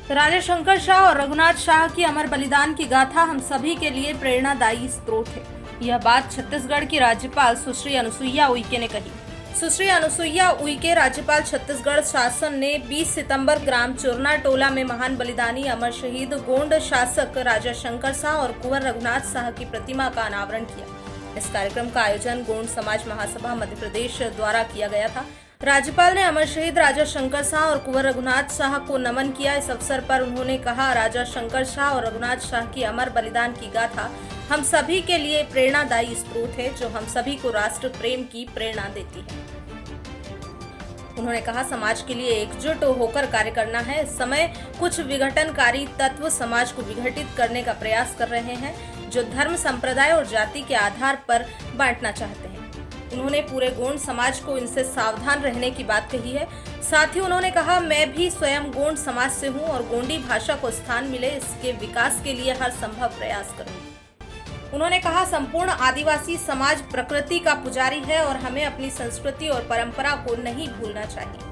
राजा शंकर शाह और रघुनाथ शाह की अमर बलिदान की गाथा हम सभी के लिए प्रेरणादायी स्रोत है। यह बात छत्तीसगढ़ की राज्यपाल सुश्री अनुसुईया उइके ने कही। सुश्री अनुसुईया उइके राज्यपाल छत्तीसगढ़ शासन ने 20 सितंबर ग्राम चुरना टोला में महान बलिदानी अमर शहीद गोंड शासक राजा शंकर शाह और कुंवर रघुनाथ शाह की प्रतिमा का अनावरण किया। इस कार्यक्रम का आयोजन गोंड समाज महासभा मध्य प्रदेश द्वारा किया गया था। राज्यपाल ने अमर शहीद राजा शंकर शाह और कुंवर रघुनाथ शाह को नमन किया। इस अवसर पर उन्होंने कहा, राजा शंकर शाह और रघुनाथ शाह की अमर बलिदान की गाथा हम सभी के लिए प्रेरणादायी स्रोत है, जो हम सभी को राष्ट्र प्रेम की प्रेरणा देती है। उन्होंने कहा, समाज के लिए एकजुट होकर कार्य करना है। इस समय कुछ विघटनकारी तत्व समाज को विघटित करने का प्रयास कर रहे हैं, जो धर्म, संप्रदाय और जाति के आधार पर बांटना चाहते हैं। उन्होंने पूरे गोंड समाज को इनसे सावधान रहने की बात कही है। साथ ही उन्होंने कहा, मैं भी स्वयं गोंड समाज से हूं और गोंडी भाषा को स्थान मिले, इसके विकास के लिए हर संभव प्रयास करूंगी। उन्होंने कहा, संपूर्ण आदिवासी समाज प्रकृति का पुजारी है और हमें अपनी संस्कृति और परंपरा को नहीं भूलना चाहिए।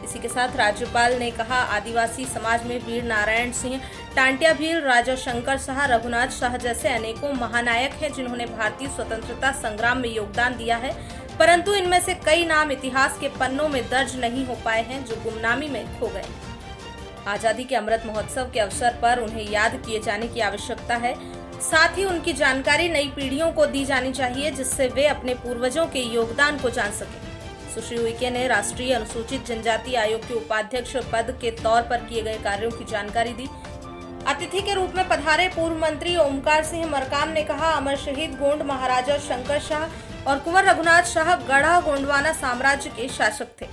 इसी के साथ राज्यपाल ने कहा, आदिवासी समाज में वीर नारायण सिंह, टांटिया भील, राजा शंकर शाह, रघुनाथ शाह जैसे अनेकों महानायक हैं, जिन्होंने भारतीय स्वतंत्रता संग्राम में योगदान दिया है, परंतु इनमें से कई नाम इतिहास के पन्नों में दर्ज नहीं हो पाए हैं, जो गुमनामी में खो गए। आजादी के अमृत महोत्सव के अवसर पर उन्हें याद किए जाने की आवश्यकता है। साथ ही उनकी जानकारी नई पीढ़ियों को दी जानी चाहिए, जिससे वे अपने पूर्वजों के योगदान को जान सकें। सुश्री उइके ने राष्ट्रीय अनुसूचित जनजाति आयोग के उपाध्यक्ष पद के तौर पर किए गए कार्यों की जानकारी दी। अतिथि के रूप में पधारे पूर्व मंत्री ओमकार सिंह मरकाम ने कहा, अमर शहीद गोंड महाराजा शंकर शाह और कुंवर रघुनाथ शाह गढ़ा गोंडवाना साम्राज्य के शासक थे।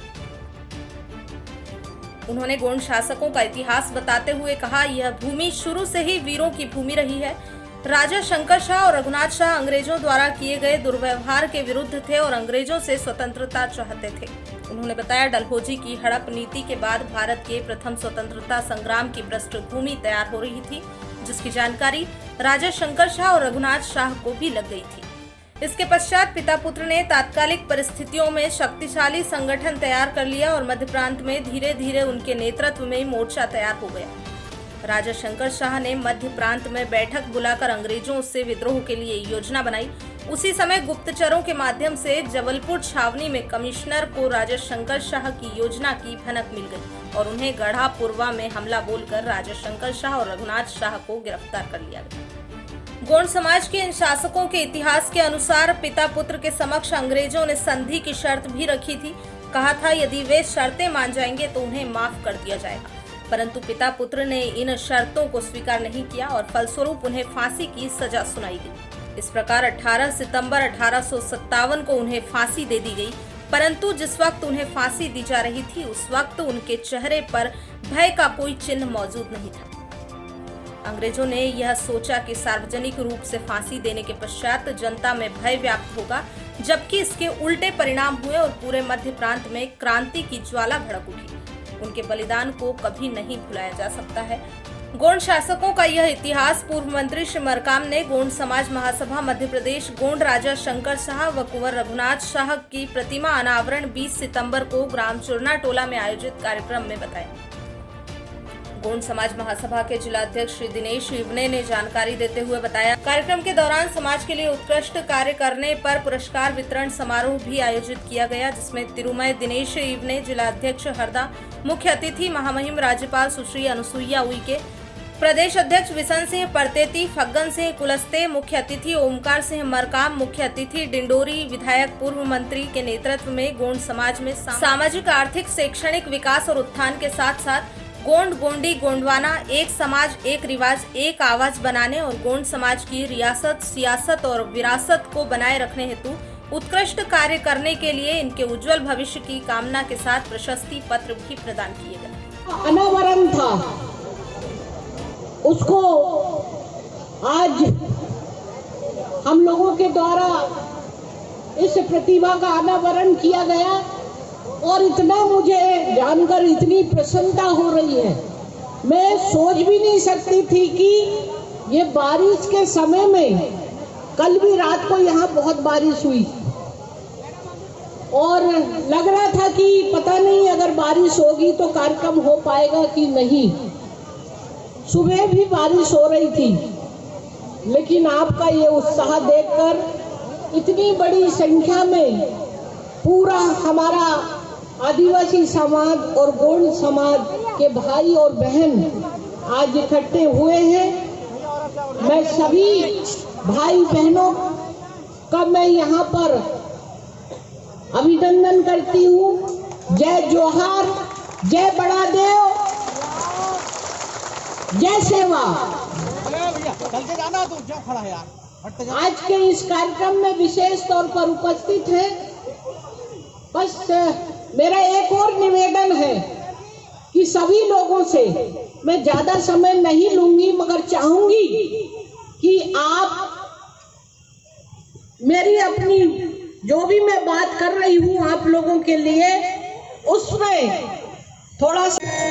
उन्होंने गोंड शासकों का इतिहास बताते हुए कहा, यह भूमि शुरू से ही वीरों की भूमि रही है। राजा शंकर शाह और रघुनाथ शाह अंग्रेजों द्वारा किए गए दुर्व्यवहार के विरुद्ध थे और अंग्रेजों से स्वतंत्रता चाहते थे। उन्होंने बताया, डलहौजी की हड़प नीति के बाद भारत के प्रथम स्वतंत्रता संग्राम की पृष्ठभूमि तैयार हो रही थी, जिसकी जानकारी राजा शंकर शाह और रघुनाथ शाह को भी लग गई थी। इसके पश्चात पिता पुत्र ने तात्कालिक परिस्थितियों में शक्तिशाली संगठन तैयार कर लिया और मध्य प्रांत में धीरे धीरे उनके नेतृत्व में मोर्चा तैयार हो गया। राजा शंकर शाह ने मध्य प्रांत में बैठक बुलाकर अंग्रेजों से विद्रोह के लिए योजना बनाई। उसी समय गुप्तचरों के माध्यम से जबलपुर छावनी में कमिश्नर को राजा शंकर शाह की योजना की भनक मिल गई और उन्हें गढ़ा पुरवा में हमला बोलकर राजा शंकर शाह और रघुनाथ शाह को गिरफ्तार कर लिया गया। गोंड समाज के इन शासकों के इतिहास के अनुसार पिता पुत्र के समक्ष अंग्रेजों ने संधि की शर्त भी रखी थी। कहा था, यदि वे शर्तें मान जाएंगे तो उन्हें माफ कर दिया जाएगा, परंतु पिता पुत्र ने इन शर्तों को स्वीकार नहीं किया और फलस्वरूप उन्हें फांसी की सजा सुनाई गई। इस प्रकार 18 सितंबर 1857 को उन्हें फांसी दे दी गई, परंतु जिस वक्त उन्हें फांसी दी जा रही थी उस वक्त उनके चेहरे पर भय का कोई चिन्ह मौजूद नहीं था। अंग्रेजों ने यह सोचा कि सार्वजनिक रूप से फांसी देने के पश्चात जनता में भय व्याप्त होगा, जबकि इसके उल्टे परिणाम हुए और पूरे मध्य प्रांत में क्रांति की ज्वाला भड़क उठी। उनके बलिदान को कभी नहीं भुलाया जा सकता है। गोंड शासकों का यह इतिहास पूर्व मंत्री श्री मरकाम ने गोंड समाज महासभा मध्य प्रदेश गोंड राजा शंकर शाह व कुंवर रघुनाथ शाह की प्रतिमा अनावरण 20 सितंबर को ग्राम चुरना टोला में आयोजित कार्यक्रम में बताया। गोंड समाज महासभा के जिलाध्यक्ष श्री दिनेश इवने ने जानकारी देते हुए बताया, कार्यक्रम के दौरान समाज के लिए उत्कृष्ट कार्य करने पर पुरस्कार वितरण समारोह भी आयोजित किया गया, जिसमें तिरुमय दिनेश इवने, जिलाध्यक्ष हरदा, मुख्य अतिथि महामहिम राज्यपाल सुश्री अनुसुईया उइके, प्रदेश अध्यक्ष विशन सिंह परतेती, फग्गन सिंह कुलस्ते, मुख्य अतिथि ओमकार सिंह मरकाम, मुख्य अतिथि डिंडोरी विधायक पूर्व मंत्री के नेतृत्व में गोंड समाज में सामाजिक, आर्थिक, शैक्षणिक विकास और उत्थान के साथ साथ गोंड, गोंडी, गोंडवाना एक समाज, एक रिवाज, एक आवाज बनाने और गोंड समाज की रियासत, सियासत और विरासत को बनाए रखने हेतु उत्कृष्ट कार्य करने के लिए इनके उज्जवल भविष्य की कामना के साथ प्रशस्ति पत्र भी प्रदान किए गए। अनावरण था, उसको आज हम लोगों के द्वारा इस प्रतिभा का अनावरण किया गया और इतना मुझे जानकर इतनी प्रसन्नता हो रही है। मैं सोच भी नहीं सकती थी कि ये बारिश के समय में, कल भी रात को यहाँ बहुत बारिश हुई और लग रहा था कि पता नहीं अगर बारिश होगी तो कार्यक्रम हो पाएगा कि नहीं। सुबह भी बारिश हो रही थी, लेकिन आपका ये उत्साह देखकर इतनी बड़ी संख्या में पूरा हमारा आदिवासी समाज और गोंड समाज के भाई और बहन आज इकट्ठे हुए हैं। मैं सभी भाई बहनों का मैं यहाँ पर अभिनंदन करती हूँ। जय जोहार, जय बड़ा देव, जय सेवा। आज के इस कार्यक्रम में विशेष तौर पर उपस्थित है। बस मेरा एक और निवेदन है कि सभी लोगों से मैं ज्यादा समय नहीं लूंगी, मगर चाहूंगी कि आप मेरी अपनी जो भी मैं बात कर रही हूँ आप लोगों के लिए, उसमें थोड़ा सा है।